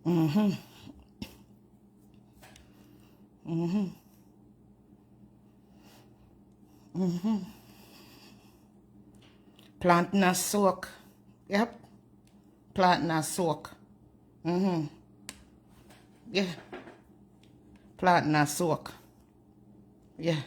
Mm-hmm. Mm-hmm. Mm-hmm. Planting a soak. Yep. Planting a soak. Mm-hmm. Yeah. Planting a soak. Yeah.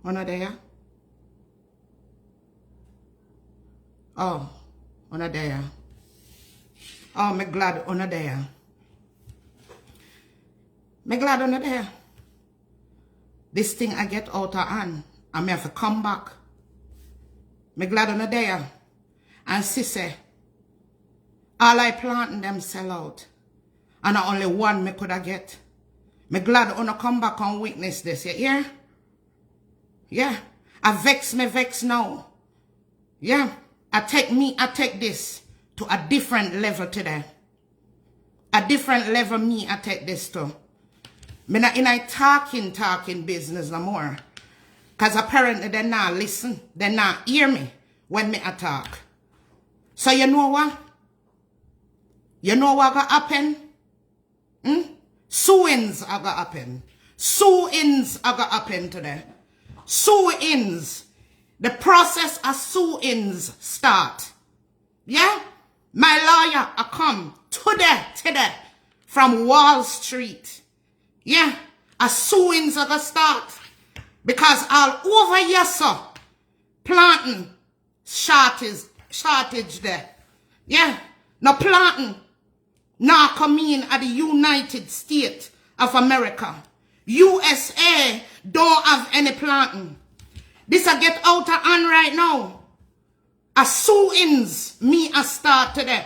Una there? Oh, una there. Oh, me glad una there. Me glad una there. This thing I get out of hand, and me have to come back. Me glad una there. And sissy, all I planting them sell out. And only one me coulda get. Me glad una come back and witness this, you hear? Yeah. I vex now. Yeah. I take this to a different level today. A different level I take this to. Me not in a talking business no more. Because apparently they not listen. They not hear me when me talk. So you know what? You know what gonna happen? Suings are gonna happen. Suings are gonna happen today. Sue-ins. The process of sue-ins start. Yeah? My lawyer I come today from Wall Street. Yeah? A sue-ins are gonna start. Because all over here, sir, planting shortage there. Yeah? No planting. Now come in at the United States of America. USA don't have any planting. This I get out of hand right now. A sue-ins me a start today.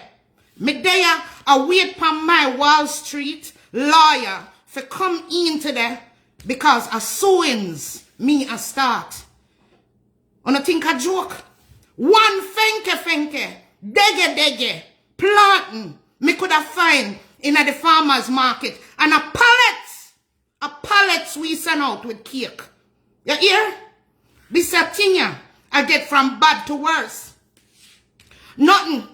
Me there I wait for my Wall Street lawyer for come in today because a sue-ins me a start. On a think a joke. One fenke, dege, planting me could have find in the farmer's market and a pallet we send out with cake. You hear? This a thing I get from bad to worse. Nothing.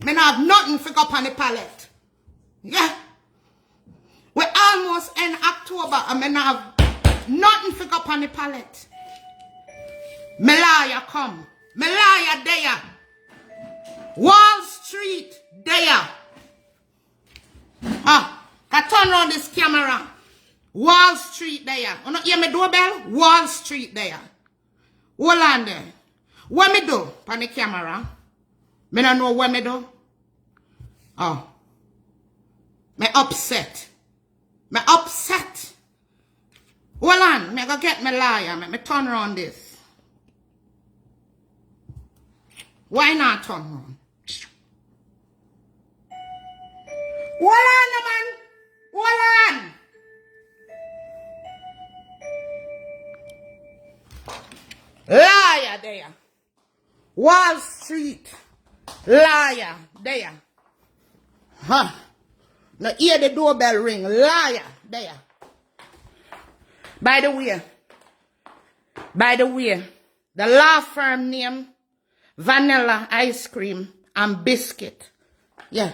Me not have nothing to go up on the pallet. Yeah. We almost end October and me not have nothing to go up on the pallet. Me lawyer come. Me lawyer there. Wall Street there. I turn around this camera. Wall Street there. You not hear me doorbell? Wall Street there. Hold on there. What me do on the camera? Me don't know what me do. Oh. Me upset. Me upset. Hold on. Me go get my lawyer. Me turn around this. Why not turn around? Hold on, man. Hold on. Liar there. Wall Street. Liar there. Huh. Now hear the doorbell ring. Liar there. By the way, the law firm name, Vanilla Ice Cream and Biscuit. Yeah.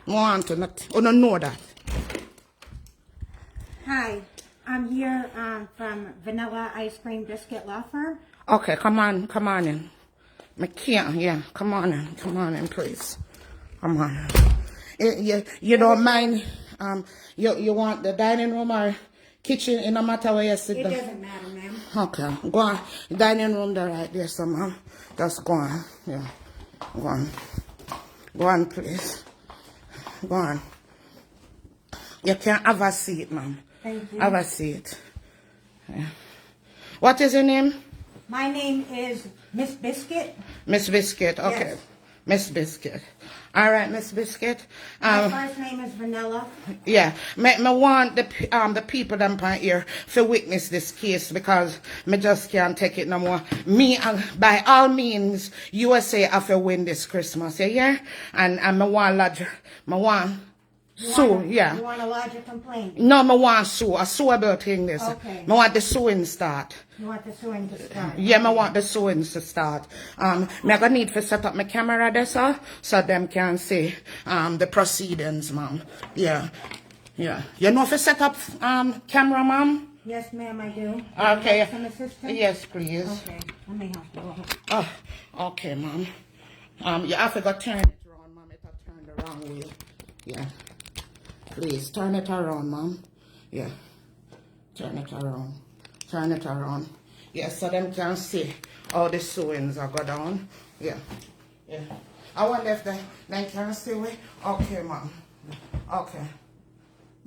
Want to not, oh, no, know that. Hi, I'm here from Vanilla Ice Cream Biscuit Law Firm. Okay, come on in. I can't, yeah, come on in, please. Come on in. You don't mind, you want the dining room or kitchen, in no matter where you sit It down? doesn't matter, ma'am. Okay, go on. Dining room there right there, so ma'am. Just go on, yeah. Go on. Go on, please. Go on. You can have a seat, ma'am. Thank you. Have a seat. Yeah. What is your name? My name is Miss Biscuit. Miss Biscuit, okay. Yes. Miss Biscuit. All right, Miss Biscuit. My first name is Vanilla. Yeah, me want the people them pan here to witness this case because me just can't take it no more. Me, by all means, USA have to win this Christmas, yeah? And me want Sue, yeah. You want to lodge a complaint? No, I want sue. A sueable thing this. Okay. I want the suing start. You want the suing to start? Yeah, I want the suing to start. Me gonna need to set up my camera there, sir, so them can see the proceedings, ma'am. Yeah. Yeah. You know if you set up camera, ma'am? Yes, ma'am, I do. Okay. Like some assistance? Yes, please. Okay. Let me help you. Oh, okay, ma'am. You have to go turn it around, ma'am. It will turn the wrong way. Yeah. Please, turn it around, ma'am. Yeah. Turn it around. Turn it around. Yeah, so them can see all the sewings are go down. Yeah. Yeah. I wonder if they can see it. Okay, ma'am. Okay.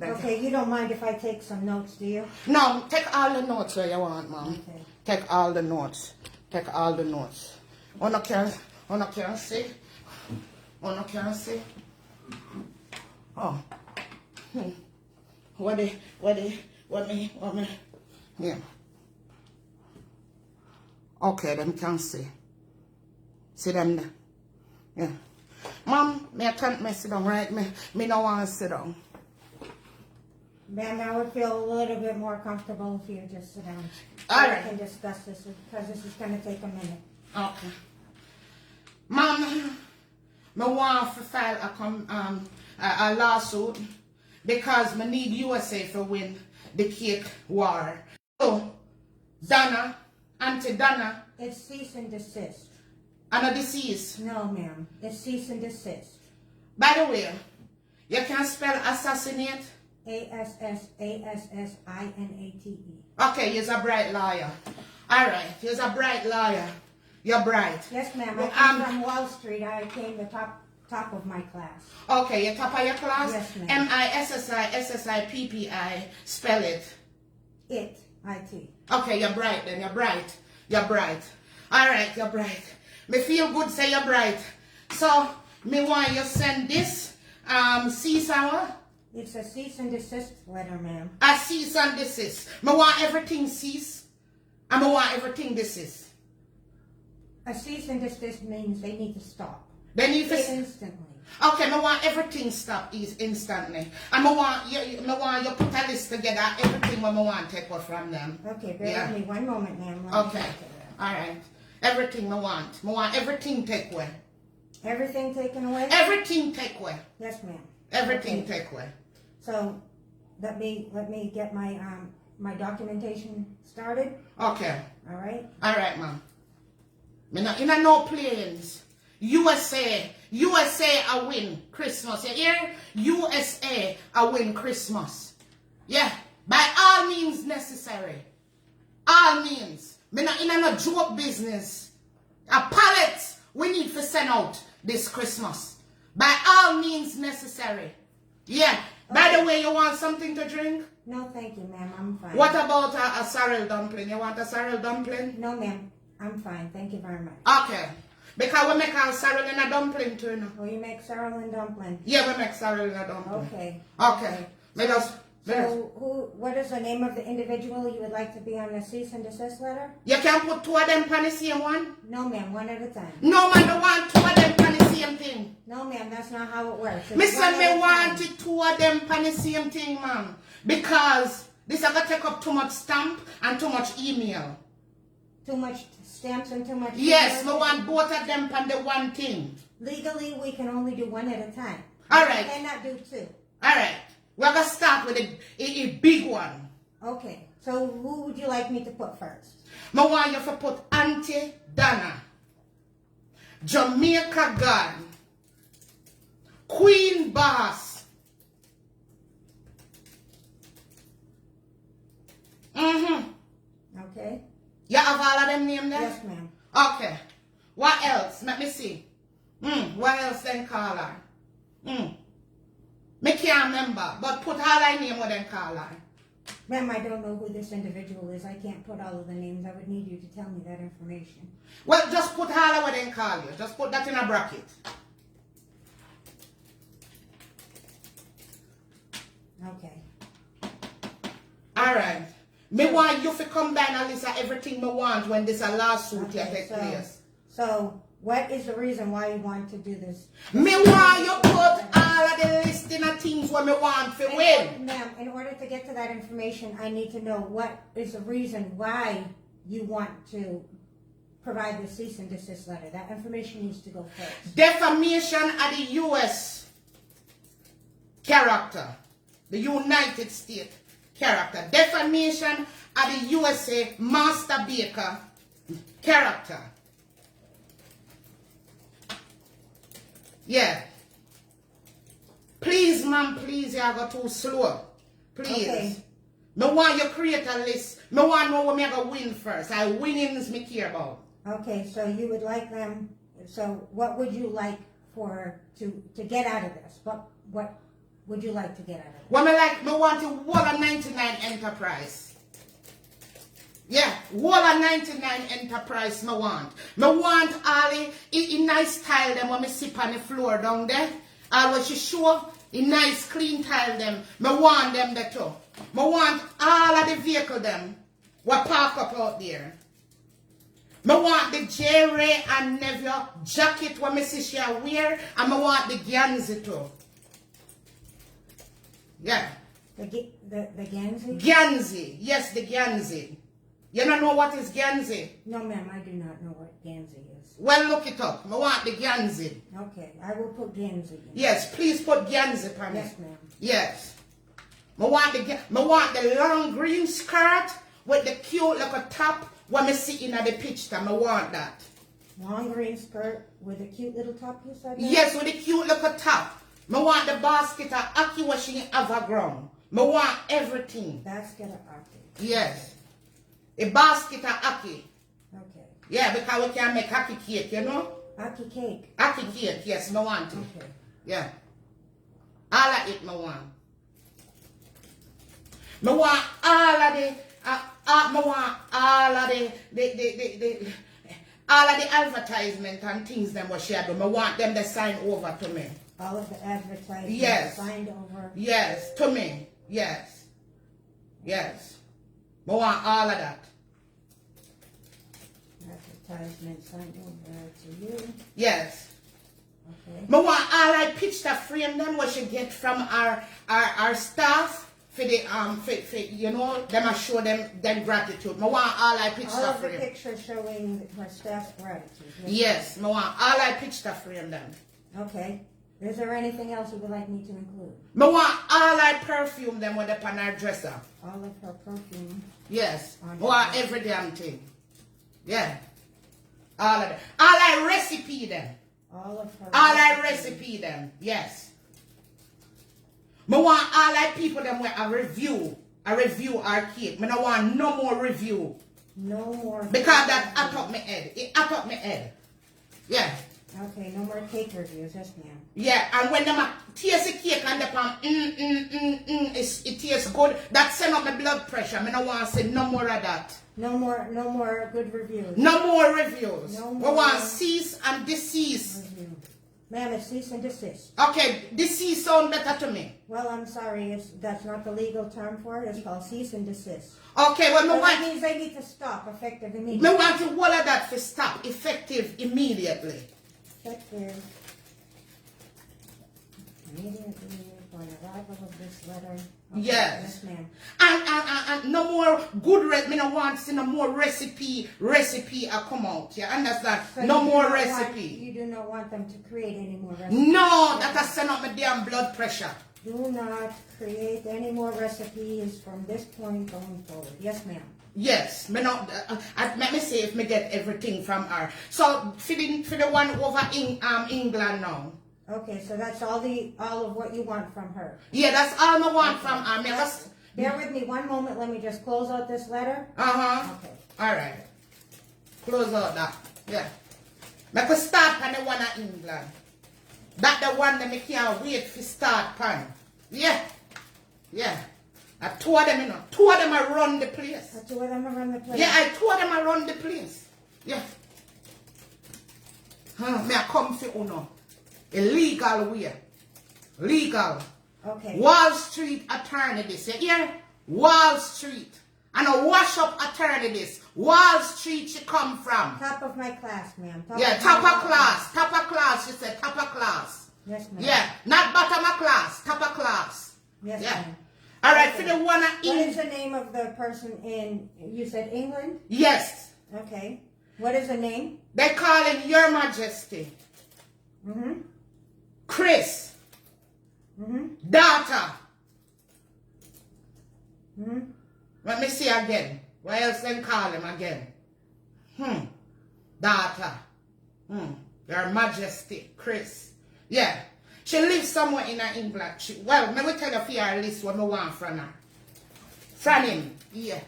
Okay, you don't mind if I take some notes, do you? No, take all the notes where you want, ma'am. Okay. Take all the notes. Take all the notes. One can see. One can see. Oh. What me? Yeah. Okay, them can see. See them there. Yeah. Mom, me I can't sit down, right? Me no want to sit down. Ma'am, I would feel a little bit more comfortable if you just sit down. All so right. We can discuss this because this is going to take a minute. Okay. Mom, me want to file a lawsuit because me need USA to win the cake war. So, Donna, Auntie Donna, It's cease and desist. and a deceased. No, ma'am. It's cease and desist. By the way, you can spell assassinate. ASSASSINATE. Okay, you're a bright liar. All right, you're a bright liar. You're bright. Yes, ma'am. I came from Wall Street. I came the top of my class. Okay, you're top of your class? Yes, ma'am. MISSISSIPPI. Spell it. IT. Okay, you're bright then. You're bright. You're bright. All right, you're bright. Me feel good say you're bright. So, me want you send this cease hour. It's a cease and desist letter, ma'am. A cease and desist. Me want everything cease. And me want everything desist. A cease and desist means they need to stop. They need to instantly. Okay, me want everything stop instantly. And me want you put a list together everything what me want take off from them. Okay, bear with me one moment, ma'am. Okay. All right. Everything me want. Me want everything take away. Everything taken away? Everything take away. Yes, ma'am. Everything take away. So let me get my my documentation started. Okay. All right. All right, ma'am. Me not in no planes. USA I win Christmas. You hear? USA I win Christmas. Yeah. By all means necessary. All means. Me not in no joke business. A pallet we need to send out this Christmas. By all means necessary. Yeah. Okay. By the way, you want something to drink? No, thank you, ma'am. I'm fine. What about a sorrel dumpling? You want a sorrel dumpling? No, ma'am. I'm fine. Thank you very much. Okay. Because we make a sorrel and a dumpling too, you know. Oh, you make sorrel and dumpling? Yeah, we make sorrel and a dumpling. Okay. Okay. Let us. So, what is the name of the individual you would like to be on the cease and desist letter? You can put two of them on the same one? No, ma'am. One at a time. No, man, don't want two of them on the same thing. No, ma'am. That's not how it works. Mister, me wanted two of them on the same thing, ma'am. Because this is going to take up too much stamp and too much email. Too much stamps and too much... Yes, we want both of them on the one thing. Legally, we can only do one at a time. All right. We cannot do two. All right. We're going to start with a big one. Okay. So who would you like me to put first? I want you to put Auntie Donna, Jamaica God, Queen Boss. Okay. You have all of them names there? Yes, ma'am. Okay. What else? Let me see. What else then call her? Me can't remember, but put all her name what then call her. Ma'am, I don't know who this individual is. I can't put all of the names. I would need you to tell me that information. Well, just put all of what then call you. Just put that in a bracket. Okay. All right. Me want you to combine a list of everything me want when this a lawsuit take place. So, what is the reason why you want to do this? Me want you put all all of the listing of things what me want to win. Ma'am, in order to get to that information, I need to know what is the reason why you want to provide the cease and desist letter. That information needs to go first. Defamation of the U.S. character. The United States character. Defamation of the USA Master Baker character. Yeah. Please, ma'am, please, you go too slow. Please. Okay. Me want you create a list. Me want to know what me I go win first. I winnings me care about. Okay, so you would like them, so what would you like to get out of this? What would you like to get out of it? What me want to wall a 99 enterprise. Yeah, wall a 99 enterprise me want. Me want all in nice tile them when me sit on the floor down there. All what she show in nice clean tile them. Me want them there too. Me want all of the vehicle them what park up out there. Me want the J-Ray and Neville jacket what me see she wear, and me want the Ganzi too. Yeah. The Ganzi? Ganzi. Yes, the Ganzi. You don't know what is Ganzi? No, ma'am, I do not know what Ganzi is. Well, look it up. I want the Ganzi. Okay, I will put Ganzi in. Yes, please put Ganzi for me. Yes, ma'am. Yes. I want the long green skirt with the cute little top when me see in the picture. I want that. Long green skirt with a cute little top, you said? Ma'am? Yes, with the cute little top. I want the basket of Aki washing have a ground. I want everything. Basket of Aki. Yes. A basket of Aki. Okay. Yeah, because we can make Aki cake, you know? Aki cake. Aki cake, yes, I want it. Okay. Yeah. All of it, I want. I want all of the, I want all of all of the advertisement and things them what she do. I want them to sign over to me. All of the advertisements Yes. signed over? Yes, to me. Yes. Yes. I want all of that. Advertisement signed over to you? Yes. Okay. I want all I picture frame them what she get from our staff for the for you know them I show them gratitude. I want all I picture All of the frame. pictures showing her staff's gratitude? Yes, I want all I picture frame them. Okay. Is there anything else you would like me to include? I want all I perfume them with upon our dresser. All of her perfume? Yes. I On want her every damn thing. Yeah. All of them. All I recipe them. All of her All I recipe them. Yes. I want all I people them with a review our cake. I don't want no more review. No more. Because that at up my head. It at up my head. Yeah. Okay, no more cake reviews, yes ma'am. Yeah, and when them taste the cake and the palm, it tastes good, that send up my blood pressure. I don't want to say no more of that. No more good reviews. No more reviews. No We more. want cease and desist. Review. Ma'am, it's cease and desist. Okay, desist sound better to me. Well, I'm sorry, that's not the legal term for it. It's called cease and desist. Okay, well, So that means they need to stop effective immediately. I want to all of that to stop effective immediately. Effective immediately upon arrival of this letter. Okay, Yes. Yes, ma'am. And no more good I don't want to see no more recipe come out. You understand? So No you do more not recipe. You do not want them to create any more recipes. No, that has send up my damn blood pressure. Do not create any more recipes from this point going forward. Yes, ma'am. Yes, me not. Let me see if me get everything from her. So for the one over in England now. Okay, so that's all of what you want from her. Yeah, that's all I want from her. Me just, Bear with me one moment. Let me just close out this letter. Okay. All right. Close out that. Yeah. Me could start on the one in England. That the one that me can't wait to start pan. Yeah. Yeah. I two of them, you know. Two of them I run the place. The two of them are on the place. Yeah, I two of them I run the place. Yeah. Me I come for uno. A legal way. Legal. Okay. Wall Street attorney this. You hear? Wall Street. And a wash up attorney this. Wall Street she come from. Top of my class, ma'am. Yeah, top of class. Top of class, she said, top of class. Yes, ma'am. Yeah, not bottom of class, top of class. Yes, Yeah. ma'am. All right, Okay. for the one What in. is the name of the person in, you said England? Yes. Okay. What is the name? They call him Your Majesty. Mm-hmm. Chris. Mm-hmm. Daughter. Mm-hmm. Let me see again. What else they call him again? Daughter. Your Majesty. Chris. Yeah. She lives somewhere in England. Well, let me tell you for your list what I want from her. From him. Yeah.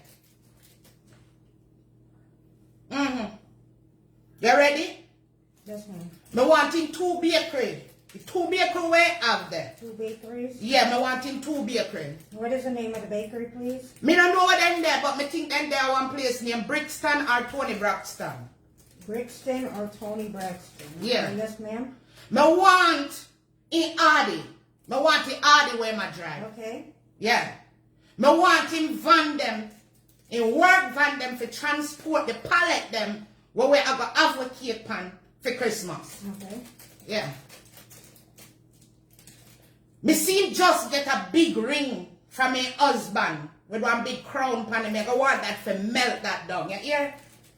You ready? Yes, ma'am. I want him 2 bakery. The 2 bakery we have there. 2 bakeries? Yeah, I want him 2 bakery. What is the name of the bakery, please? Me don't know what them there, but me think them there one place named Brixton or Tony Braxton. Brixton or Tony Braxton? Yeah. Okay, yes, ma'am. Me want in Hardy. Me want in Hardy where my drive. Okay. Yeah. Me want him van them, in work van them for transport the pallet them where we have a advocate pan for Christmas. Okay. Yeah. Me see him just get a big ring from my husband with one big crown pan him. I want that to melt that down. You hear?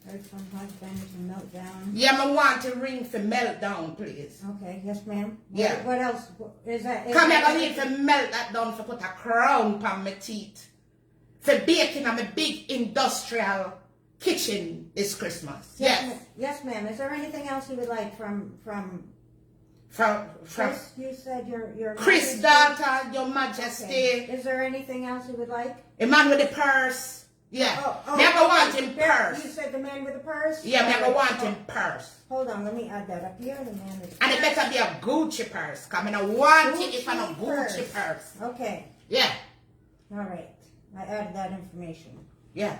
Heard from husband to melt down. Yeah, I want a ring for melt down, please. Okay, yes, ma'am. Yeah. What else is that? Come here, I need to melt that down for put a crown pan my teeth. For baking on my big industrial kitchen this Christmas. Yes. Yes, ma'am. Is there anything else you would like from From Chris? You said your Chris Majesty? daughter, Your Majesty. Okay. Is there anything else you would like? A man with a purse. Yeah. Me I want him purse. You said the man with the purse? Yeah, me I Alright, want him purse. Hold on, let me add that up here. The man with the And it purse. better be a Gucci purse. Cause I don't want it if I don't Gucci Gucci purse. Okay. Yeah. All right. I added that information. Yeah.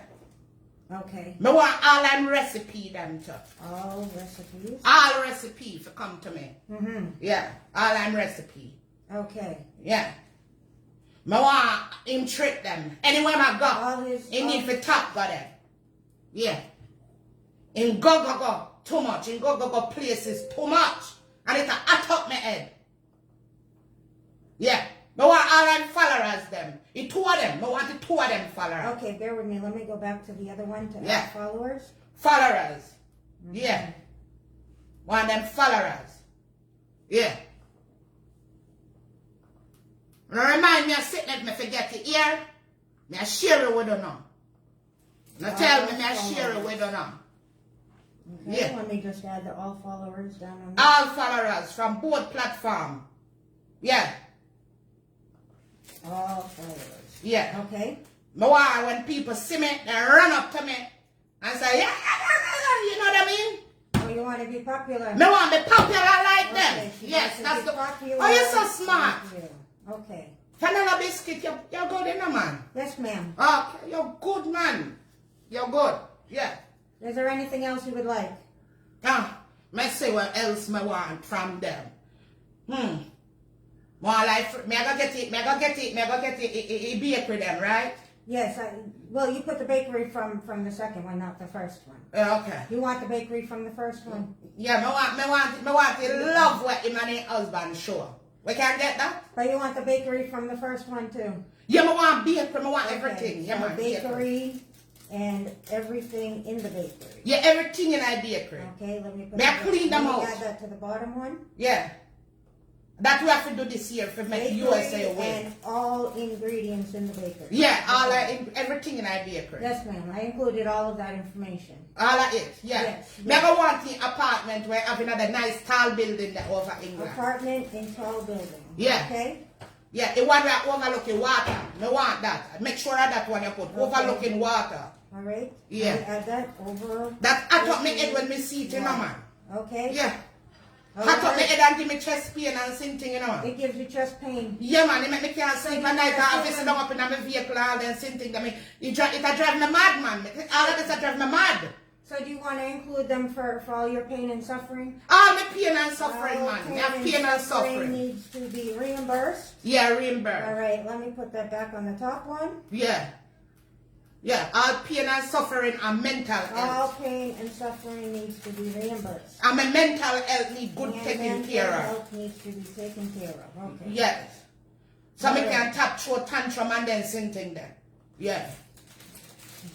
Okay. Me want all them recipe them to. All recipes. All recipe for come to me. Mm-hmm. Yeah. All them recipe. Okay. Yeah. Me want him treat them. Anywhere I go. All his. He need for top go there. Yeah. In go. Too much. In go places too much. And it's a hot up my head. Yeah. Me want all them followers them. The 2 of them. Me want the 2 of them followers. Okay, bear with me. Let me go back to the other one to Yeah. add followers. Followers. Mm-hmm. Yeah. Want them followers. Yeah. Now remind me of sitting let me forget it here. Me I share it with you now. Now tell me I share it with you now. Okay, Yeah. let me just add the all followers down on All followers from both platforms. Yeah. all followers. Yeah. Okay. Me want when people see me, they run up to me and say, yeah, you know what I mean? Oh, you want to be popular? Me want to be popular like Okay, them. she Yes, wants to that's be the. popular Oh, you're so smart. like you. Okay. Vanilla biscuit, you're good, you know, man. Yes, ma'am. Okay, you're good, man. You're good. Yeah. Is there anything else you would like? Me say what else me want from them. More like, me I go get it, bakery them, right? Yes. Well, you put the bakery from the second one, not the first one. Okay. You want the bakery from the first one? Yeah, me want to love what him and his husband show. We can get that? But you want the bakery from the first one too? Yeah, me want bakery, me want Okay, everything. Yeah, so man, bakery and everything in the bakery. Yeah, everything in our bakery. Okay, let me put May I clean them let me out? add that to the bottom one. Yeah. That we have to do this year for make Bakery USA win. and all ingredients in the bakery. Yeah, everything in our bakery. Yes, ma'am. I included all of that information. All of it, yeah. Yes, Me go want the apartment where having another nice tall building there over England. Apartment in tall building. Yeah. Okay. Yeah, the one where overlooking water. Me want that. Make sure that one you put overlooking water. All right. Yeah. Let me add that over. That I top me head when me see it, you know, man. Okay. Yeah. All I top me right. head and give me chest pain and something, you know. It gives you chest pain. Yeah, man, it make me can't sleep at night. I have to sit down up in my vehicle all then something. I mean, it drive me mad, man. All of this I drive me mad. So do you want to include them for all your pain and suffering? All the pain and suffering, All man. Me have pain and suffering. needs to be reimbursed. Yeah, All reimburse. right, let me put that back on the top one. Yeah. Yeah, all pain and suffering and mental health. All pain and suffering needs to be reimbursed. And my mental health need good And taken care mental of. health needs to be taken care of. Okay. Yes. So All me right. can tap through tantrum and then sing thing there. Yeah.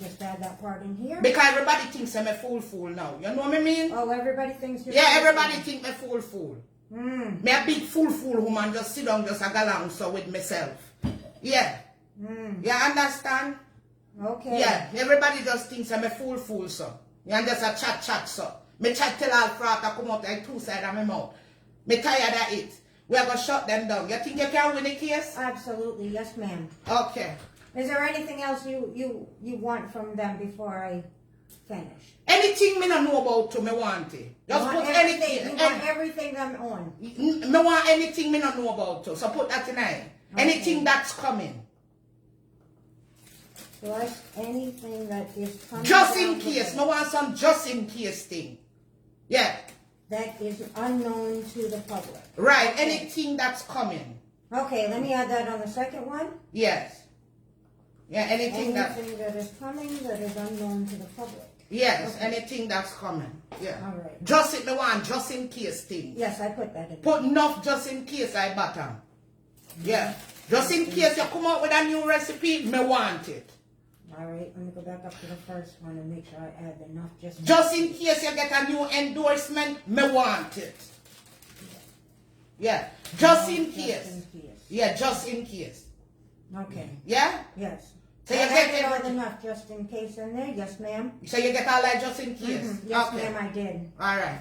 Just add that part in here. Because everybody thinks I'm a fool now. You know what I mean? Oh, everybody thinks you're... Yeah, everybody think me fool. Mm. Me a big fool woman just sit down just a go along so with myself. Yeah. Mm. You understand? Okay. Yeah. Everybody just thinks I'm a fool so. You understand? Chat so. Me chat till all frat come out like two sides of my mouth. Me tired of it. We are going to shut them down. You think you can win the case? Absolutely. Yes, ma'am. Okay. Is there anything else you want from them before I finish? Anything me don't know about to me want it. Just You put want anything. You want everything I'm on. Me want anything me don't know about to. So put that in there. Okay. Anything that's coming. Plus anything that is coming. Just in down the case. way No want some just in case thing. Yeah. that is unknown to the public. Right. Okay. Anything that's coming. Okay, let me add that on the second one. Yes. Yeah, anything that is coming that is unknown to the public. yes, Okay. anything that's coming. Yeah. All right. Just in the one, just in case thing. Yes, I put that in. Put enough just in case I bottom. Yeah. Just in case you come out with a new recipe, me want it. All right, let me go back up to the first one and make sure I add enough Just in case you get a new endorsement, me want it. Yeah. Just in case. Yeah, just in case. Okay. Yeah? Yes. So you I get added all everything. enough just in case in there. Yes, ma'am. So you get all that just in case. Yes, Okay. ma'am, I did. Alright.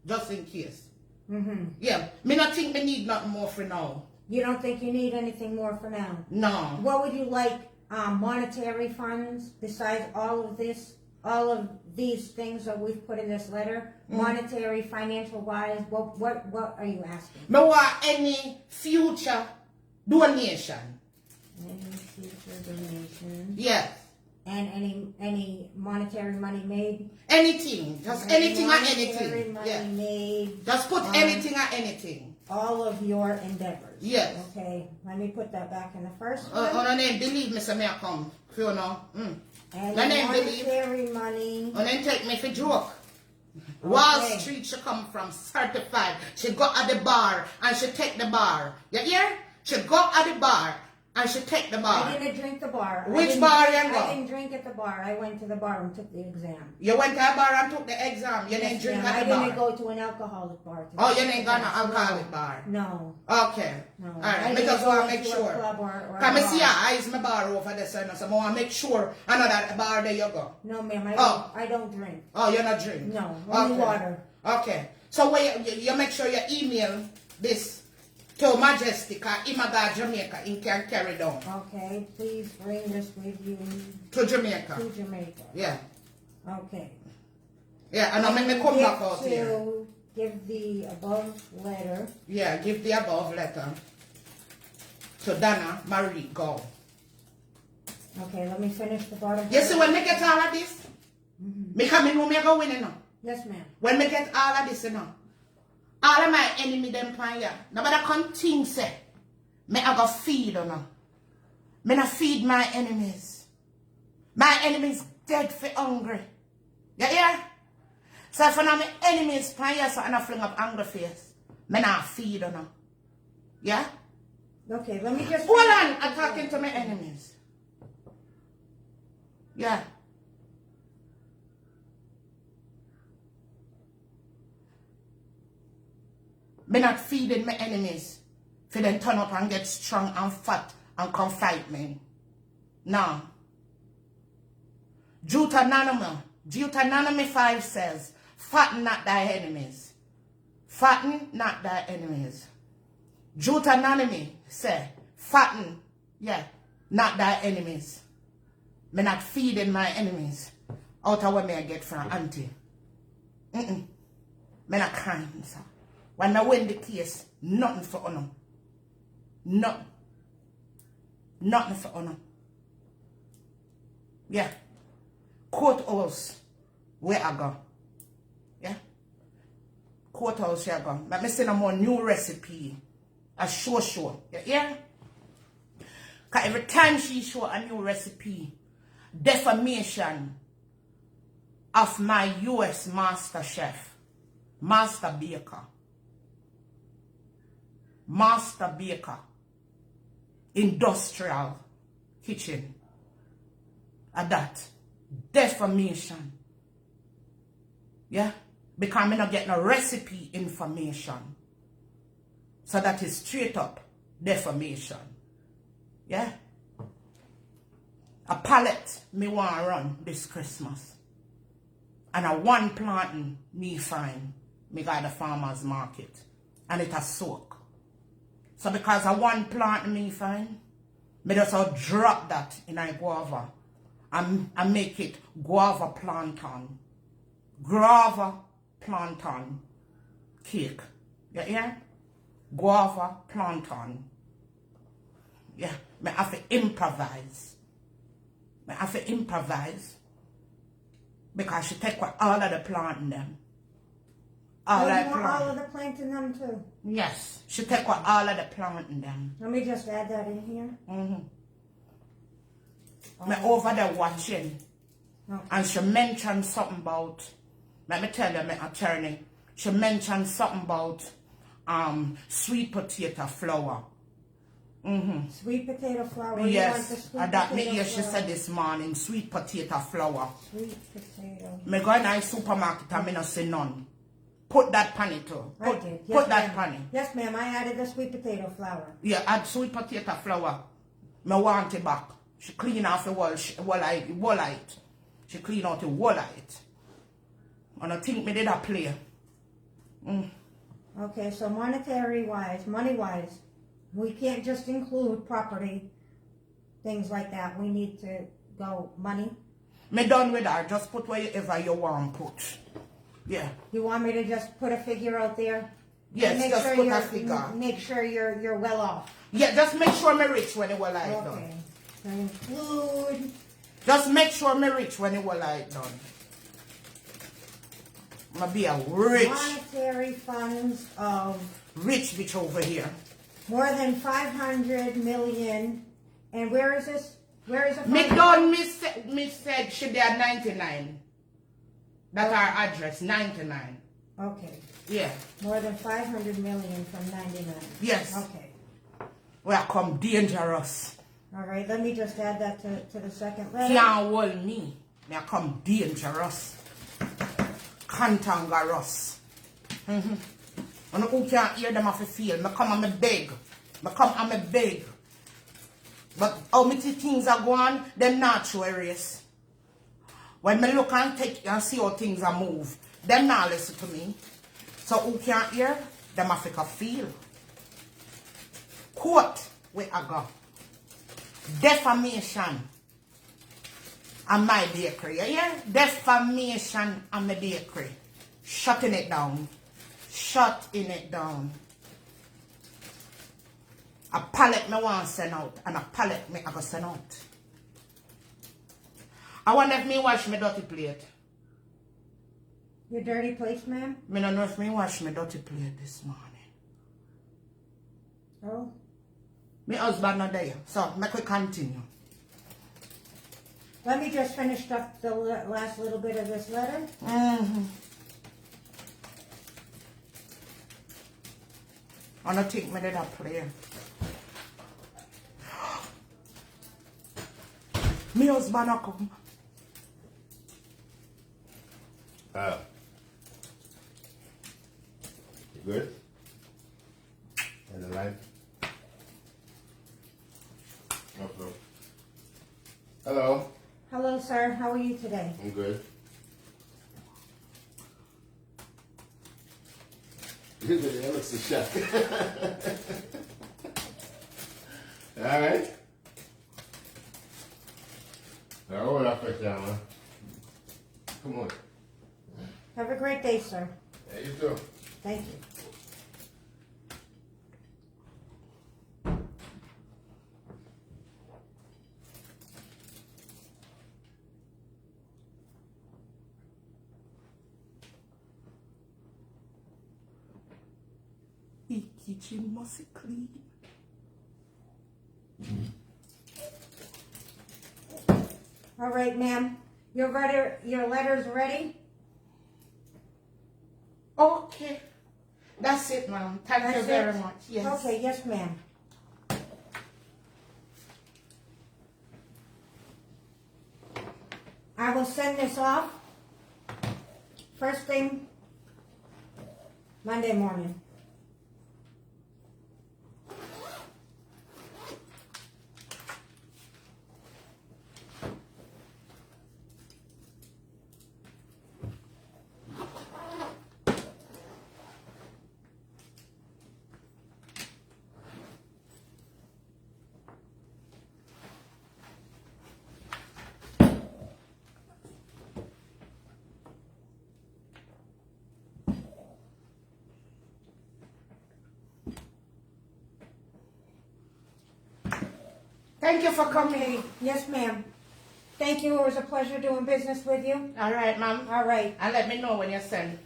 Just in case. Mm-hmm. Yeah. Me not think me need nothing more for now. You don't think you need anything more for now? No. What would you like? Monetary funds besides all of this, all of these things that we've put in this letter, monetary, financial wise. What are you asking? Me want any future donation. Any future donations? Yes. And any monetary money made? Anything. Just anything or Monetary anything. money Yeah. made. Just put on anything or anything. all of your endeavors. Yes. Okay, let me put that back in the first one. On a name, believe me, so me I come. If you know. And my name, believe. monetary money. And then take me for joke. Wall Okay. Street she come from, certified. She go at the bar and she take the bar. You hear? She go at the bar and she take the bar. I didn't drink the bar. Which bar you go? I didn't drink at the bar. I went to the bar and took the exam. You went to a bar and took the exam. You didn't Yes, drink ma'am. at the I bar. didn't go to an alcoholic bar. Oh, you didn't go to an alcoholic bar. No. Okay. No. I Alright, me didn't just go want to make into a sure. club or Can I a see bar. your eyes, my bar over there, so I want to make sure I know that bar there you go. No, ma'am. I don't drink. Oh, you're not drink? No, only water. Okay. So when you make sure you email this to Majestic or Imaga Jamaica in can carry down. Okay, please bring this with you To Jamaica. to Jamaica. Yeah. Okay. Yeah, and I'm me come back out here. To give the above letter. Yeah, give the above letter to Donna Marie Go. Okay, let me finish the bottom. You see when me get all of this, me come in me go win now. Yes, ma'am. When me get all of this now, all of my enemy them pan here. Nobody come think say, me I go feed or no. Me not feed my enemies. My enemies dead for hungry. You hear? So if my enemies pan here so I not fling up angry face, me not feed or no. Yeah? Okay, let me just... Hold on, I'm talking to my enemies. Yeah. Me not feeding my enemies for them turn up and get strong and fat and come fight me. No. Deuteronomy 5 says, fatten not thy enemies. Fatten not thy enemies. Deuteronomy say, fatten, yeah, not thy enemies. Me not feeding my enemies out of what me I get from auntie. Me not kind, sir. When I win the case, nothing for honor. Nothing. Nothing for honor. Yeah. Courthouse, where I go. Yeah. Courthouse, where I go. Let me send a more new recipe. A show. Yeah? Because every time she show a new recipe, defamation of my U.S. master chef, master baker, industrial kitchen, and that defamation. Yeah, because I'm not getting no recipe information. So that is straight up defamation. Yeah. A pallet me want to run this Christmas. And a one planting me find me got the farmer's market. And it has soak. So because a one planting me find, me just drop that in a guava. And make it guava plantain. Guava plantain cake. You hear? Guava plantain. Yeah, me have to improvise. Me have to improvise. Because she take all of the plant in them. All of the plant in them too? Yes, she take all of the plant in them. Let me just add that in here. Me over there watching. Okay. And she mentioned something about, let me tell you, my attorney, she mentioned something about sweet potato flour. Sweet potato flour? Yes, and that me here she said this morning, sweet potato flour. Sweet potato. Me go in the supermarket and me not see none. Put that pan it too. Put that pan in. Yes, ma'am, I added the sweet potato flour. Yeah, add sweet potato flour. Me want it back. She clean off the wall it. She clean out the wall it. And I think me did a play. Okay, so monetary-wise, money-wise, we can't just include property, things like that. We need to go money. Me done with that. Just put wherever you want put. Yeah. You want me to just put a figure out there? Yes, make just sure put a figure. Make sure you're well off. Yeah, just make sure me rich when it will like done. Okay. So include. Just make sure me rich when it will like done. I'm gonna be a rich. Monetary funds of. Rich bitch over here. More than 500 million. And where is this? Where is it? Me done, me said she there 99. That's our address, 99. Okay. Yeah. More than 500 million from 99. Yes. Okay. We are come dangerous. All right, let me just add that to the second letter. Can't hold me. Me are come dangerous. Cantangerous. And who can't hear them have to feel. Me come and me beg. Me come and me beg. But how many things are going, them not show a race. When me look and take and see how things are move, them not listen to me. So who can't hear, them have to feel. Quote where I go. Defamation on my bakery. Yeah? Defamation on my bakery. Shutting it down. Shutting it down. A pallet me want to send out and a pallet me I go send out. I wonder if me wash my dirty plate. Your dirty plates, ma'am? Me don't know if me wash my dirty plate this morning. Oh? My husband not there, so make we continue. Let me just finish up the last little bit of this letter. I don't think me did a play. My husband not come. You good? And the line? Okay. Hello. Hello, sir. How are you today? I'm good. That looks a shock. All right. Now hold up for camera. Come on. Have a great day, sir. Yeah, you too. Thank you. The kitchen must be clean. All right, ma'am. Your letter's ready? Okay. That's it, ma'am. Thank you That's very it? much. Yes. Okay, yes, ma'am. I will send this off first thing Monday morning. Thank you for coming. Yes, ma'am. Thank you. It was a pleasure doing business with you. All right, ma'am. All right. And let me know when you send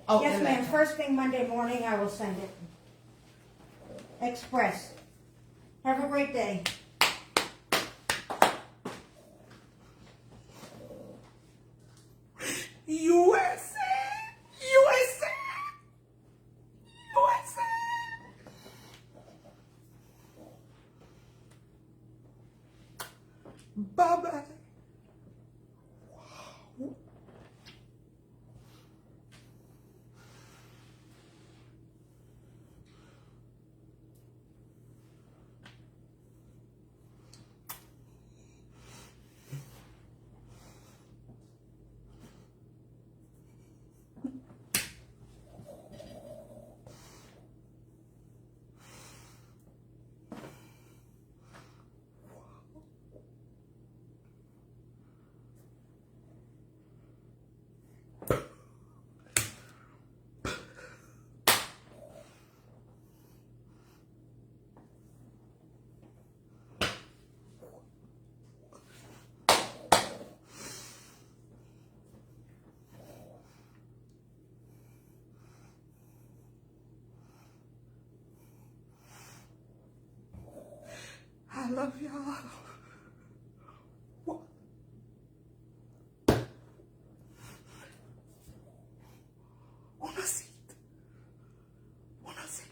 out Yes, the ma'am. letter. First thing Monday morning, I will send it. Express. Have a great day. USA! USA! USA! Bye-bye. I love y'all. What? Una seat. Una seat.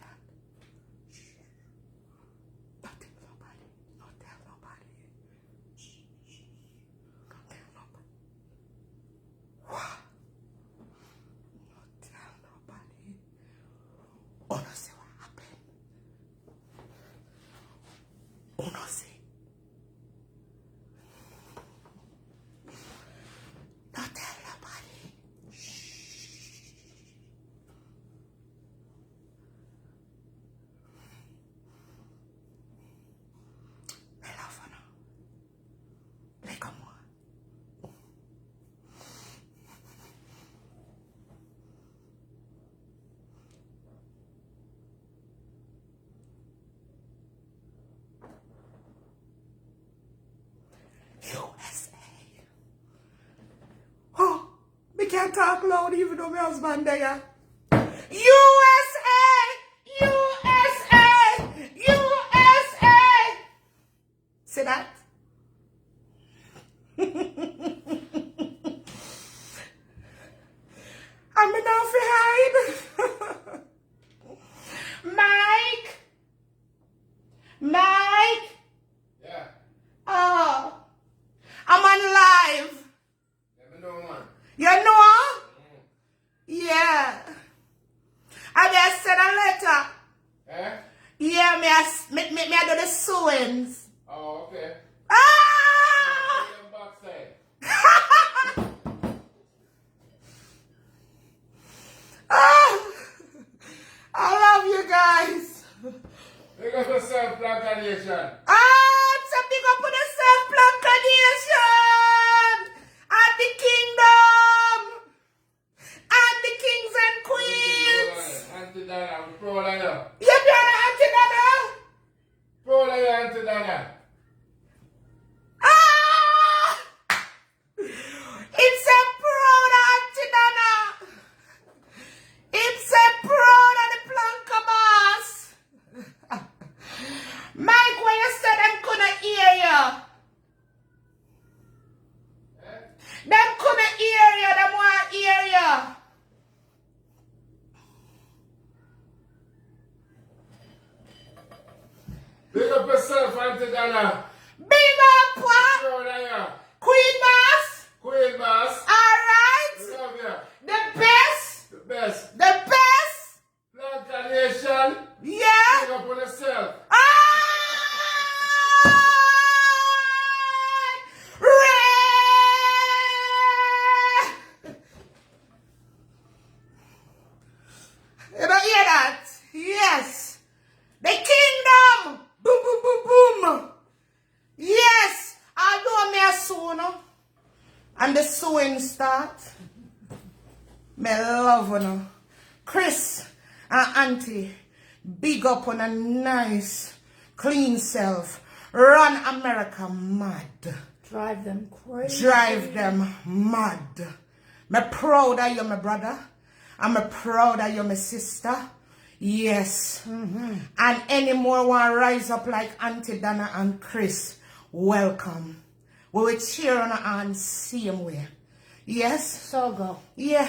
Shh. Don't tell nobody. Don't tell nobody. Shh. Shh. Don't tell nobody. What? Don't tell nobody. Una see what happened. Una see. Don't tell nobody. Shh. Melofono. Play comme moi. USA. Oh, me can't talk loud even though my husband there. USA! USA! USA! See that? I'm enough to hide. Mike! Mike! Yeah. Oh, I'm on live. Let me know, man. You know? Yeah. I just sent a letter. Eh? Yeah, me I do the sewings. Oh, okay. Ah! Put them backside. Ah! I love you guys. Pick up yourself, Plantation. Ah, it's a big up for the self-proclamation and the kingdom and the kings and queens. Auntie Dana, I'm proud of you. You be an Auntie Dada? Proud of you, Auntie Dana. Ah! It's a proud Auntie Dana. It's a proud of the Planka boss. Mike, when you Auntie Donna. Big up, what? Proud of you. Queen Boss. Queen Boss. Alright. Love you. The best. The best. The best. Planka Nation. Yeah. Big up on yourself. You don't hear that? Yes. The kingdom. Boom, boom, boom, boom. Yes. Although me a soon, and the sewing start. Me love you. Chris and Auntie, big up on a nice, clean self. Run America mad. Drive them crazy. Drive them mad. Me proud of you, my brother. I'm proud of you, my sister. Yes. And any more want to rise up like Auntie Donna and Chris, welcome. We will cheer on and same way. Yes? So go. Yeah.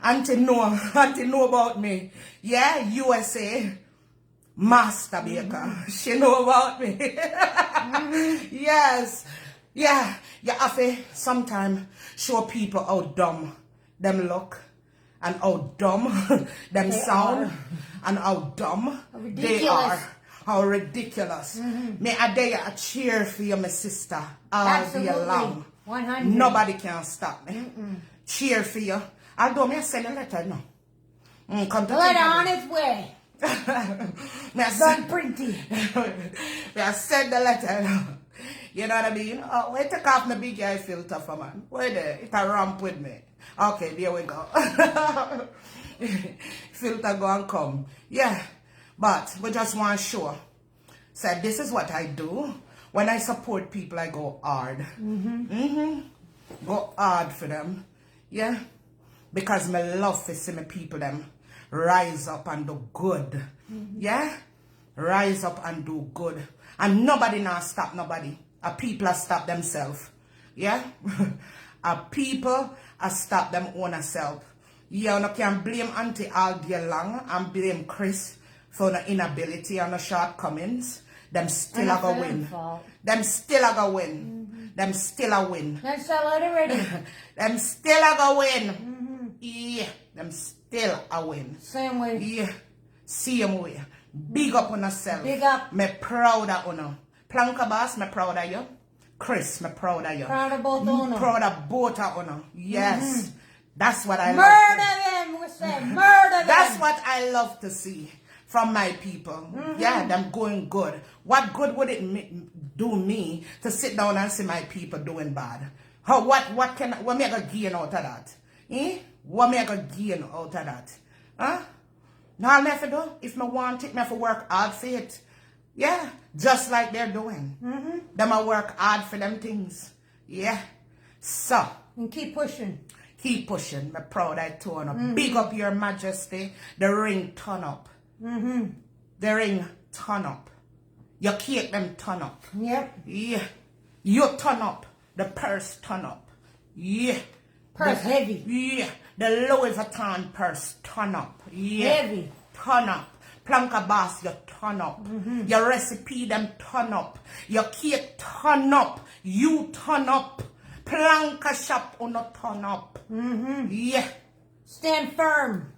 Auntie know about me. Yeah, USA. Master Baker. She know about me. Yes. Yeah. You have to sometimes show people how dumb them look. And how dumb them sound. And how dumb they are. How ridiculous. May I dare a cheer for you, my sister. All day long. 100. Nobody can stop me. Cheer for you. Although me I send a letter now. Come to Letter on its way. me I Done pretty. me I send the letter now. You know what I mean? Oh, wait, take off my big eye filter for man. Wait there. It a ramp with me. Okay, there we go. Filter go and come. Yeah. But we just want to show. So this is what I do. When I support people, I go hard. Go hard for them. Yeah. Because my love for see my people them rise up and do good. Yeah. Rise up and do good. And nobody now stop nobody. A people are stop themselves. Yeah. A people are stop them own self. Yeah, you can blame Auntie all day long and blame Chris for the inability and the shortcomings. Them still are going to win. Them still are going to win. Them still are win. Let's sell it already. Them still are going to win. Yeah, them still are win. Same way. Yeah, same way. Big up on yourself. Big up. Me proud of you. Planka Boss, me proud of you. Chris, me proud of you. Proud of both of you. Proud of both of you. Yes. That's what I love. Murder them, we say. Murder them. That's what I love to see from my people. Yeah, them going good. What good would it do me to sit down and see my people doing bad? What me I gonna gain out of that? What me I gonna gain out of that? Huh? Now me have to do, if me want it, me have to work hard for it. Yeah, just like they're doing. Them I work hard for them things. Yeah. So. And keep pushing. Keep pushing. Me proud I turn up. Big up your majesty. The ring turn up. The ring turn up. Your cake them turn up. Yep. Yeah. You turn up. The purse turn up. Yeah. Purse heavy. Yeah. The Louis Vuitton purse turn up. Yeah. Heavy. Turn up. Planka Boss, you turn up. Your recipe them turn up. Your cake turn up. You turn up. Planka shop on a turn up. Yeah. Stand firm.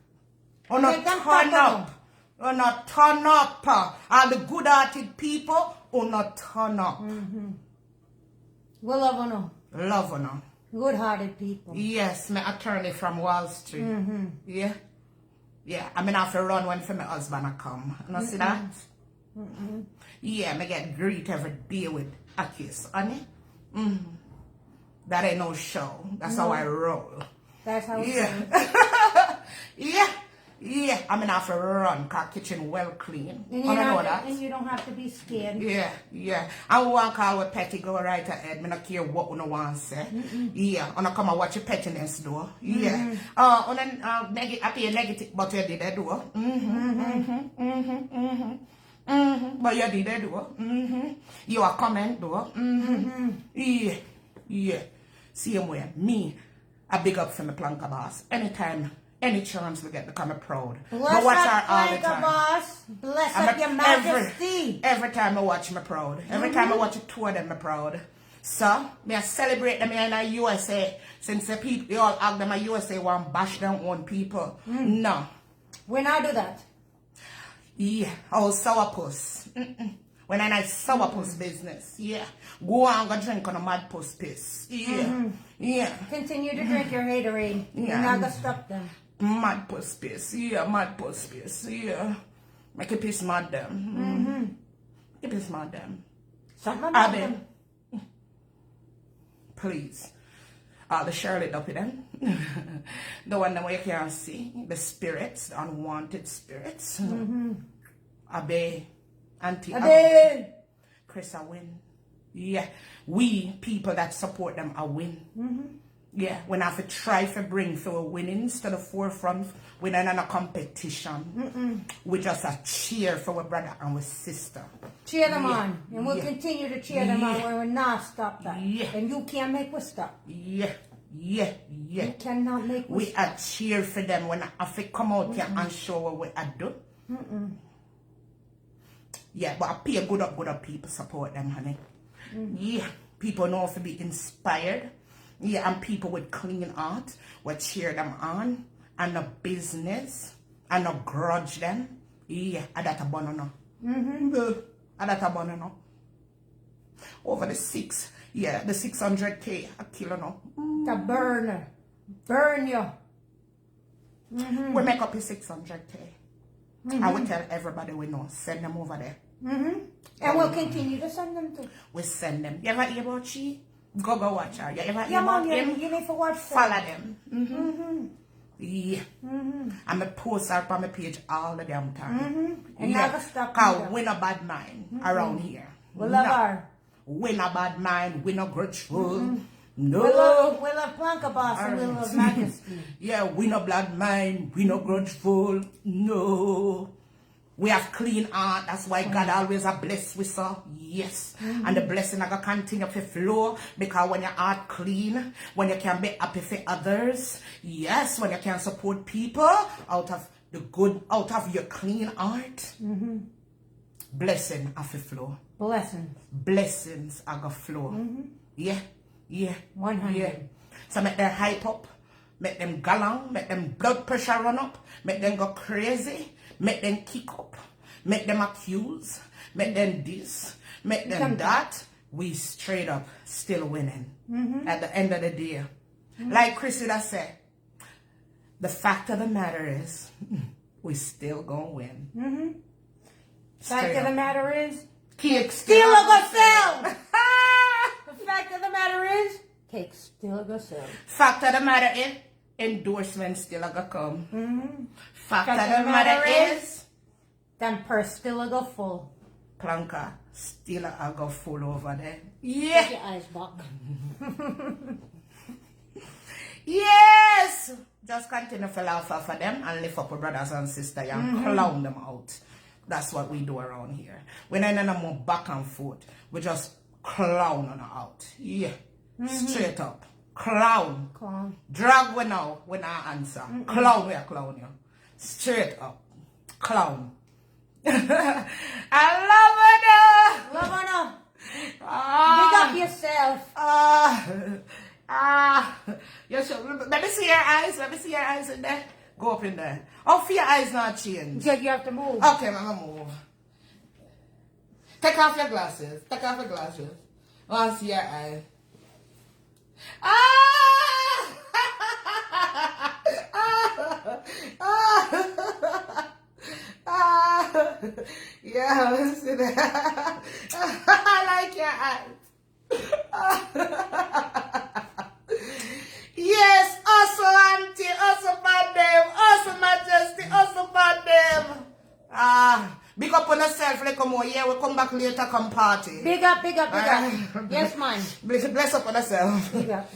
On a Make them turn turn up. On a turn up. All the good-hearted people on a turn up. We love you. Love on them. Good-hearted people. Yes, my attorney from Wall Street. Yeah. Yeah, I mean, I have to run when for my husband I come. You know, see that? Yeah, I get greet every day with a kiss, honey. That ain't no show. That's how I roll. That's how we Yeah. Yeah. I mean, I have to run because kitchen well clean. And I know that. And you don't have to be scared. Yeah. I won't call with petty go right ahead. I don't care what you want to say. Yeah. I come and watch your pettiness do. Yeah. And then I pay negative, but you did that do. But you did that do. You are comment do. Yeah. Same way. Me, I big up for my Planka Boss. Anytime any chance we get become proud. Bless but watch up, her all the Franca, time. boss. Bless I'm up, your majesty. Every time I watch me proud. Every time I watch a tour them me proud. So, me I celebrate them here in the USA. Since the people, they all act them in USA want bash their own people. No. We now do that. Yeah. Oh, sourpuss. When I nice sourpuss business. Yeah. Go on, go drink on a mad puss piss. Yeah. Yeah. Continue to drink your haterade. Yeah. You're not gonna stop them. Mad puss piss. Yeah, mad puss piss. Yeah. Make it piss mad them. Make it piss mad them. Something about Abby. them. Please. The Shirley Duppy them. The one that you can't see. The spirits, the unwanted spirits. Abe. Auntie Abe. Chris, I win. Yeah. We, people that support them, I win. Yeah. When I have to try to bring for a winnings to the forefront, we're not in a competition. We just a cheer for our brother and our sister. Cheer them on. And we'll continue to cheer them on. We will not stop that. Yeah. And you can't make us stop. Yeah. You cannot make us We stop. are cheer for them when I have to come out here and show what we are do. Yeah, but I pay good up people support them, honey. Yeah, people know to be inspired. Yeah, and people with clean heart will cheer them on. And no business. And no grudge them. Yeah, and that a banana. And that a banana. Over the 600K a kilo now. The burner. Burn you. We make up a 600K. I will tell everybody we know. Send them over there. And we'll continue to send them to. We send them. You ever hear about she? Go watch her. You ever hear Yeah, about man, him? you need to watch Follow them. them. Yeah. I'm a post her on my page all the damn time. And never stop Cause either. we no bad mind around here. We love her. We no bad mind. We no grudgeful. No. We love Blanca Boss and we love Majesty. Yeah, we no blood mind, we no grudgeful, no. We have clean heart, that's why God always a bless with us. Yes. And the blessing are gonna continue to flow because when your heart clean, when you can be happy for others, yes, when you can support people out of the good, out of your clean heart, blessing have to flow. Blessings. Blessings are gonna flow. Yeah. 100. Yeah. So make them hype up, make them galang, make them blood pressure run up, make them go crazy, make them kick up, make them accuse, make them this, make them that. We straight up still winning at the end of the day. Like Chrissy said, the fact of the matter is, we still gonna win. Fact of the matter is, Cake still a go sell. The fact of the matter is, cake still a go sell. Fact of the matter is, endorsement still a go come. Fact of the matter is, then purse still a go full. Planka still a go full over there. Take Yeah. your eyes back. Yes. Just continue to laugh off of them and lift up our brothers and sisters and clown them out. That's what we do around here. We're not no more back and forth. We just clown on out. Yeah. Straight up. Clown. Clown. Drag we now when I answer. Clown we are clown you. Straight up. Clown. I love it. Love her now. Big up yourself. You should, let me see your eyes. Let me see your eyes in there. Go up in there. Oh, for your eyes not change. You have to move. Okay, I'm gonna move. Take off your glasses. Take off your glasses. I want to see your eyes. Yeah, let's see that. I like your eyes. Yes, also auntie, also madam, also majesty, also madam. Big up on yourself, like come on, yeah, we'll come back later, come party. Big up, big up, big up. Yes, man. Bless up on yourself. Big up.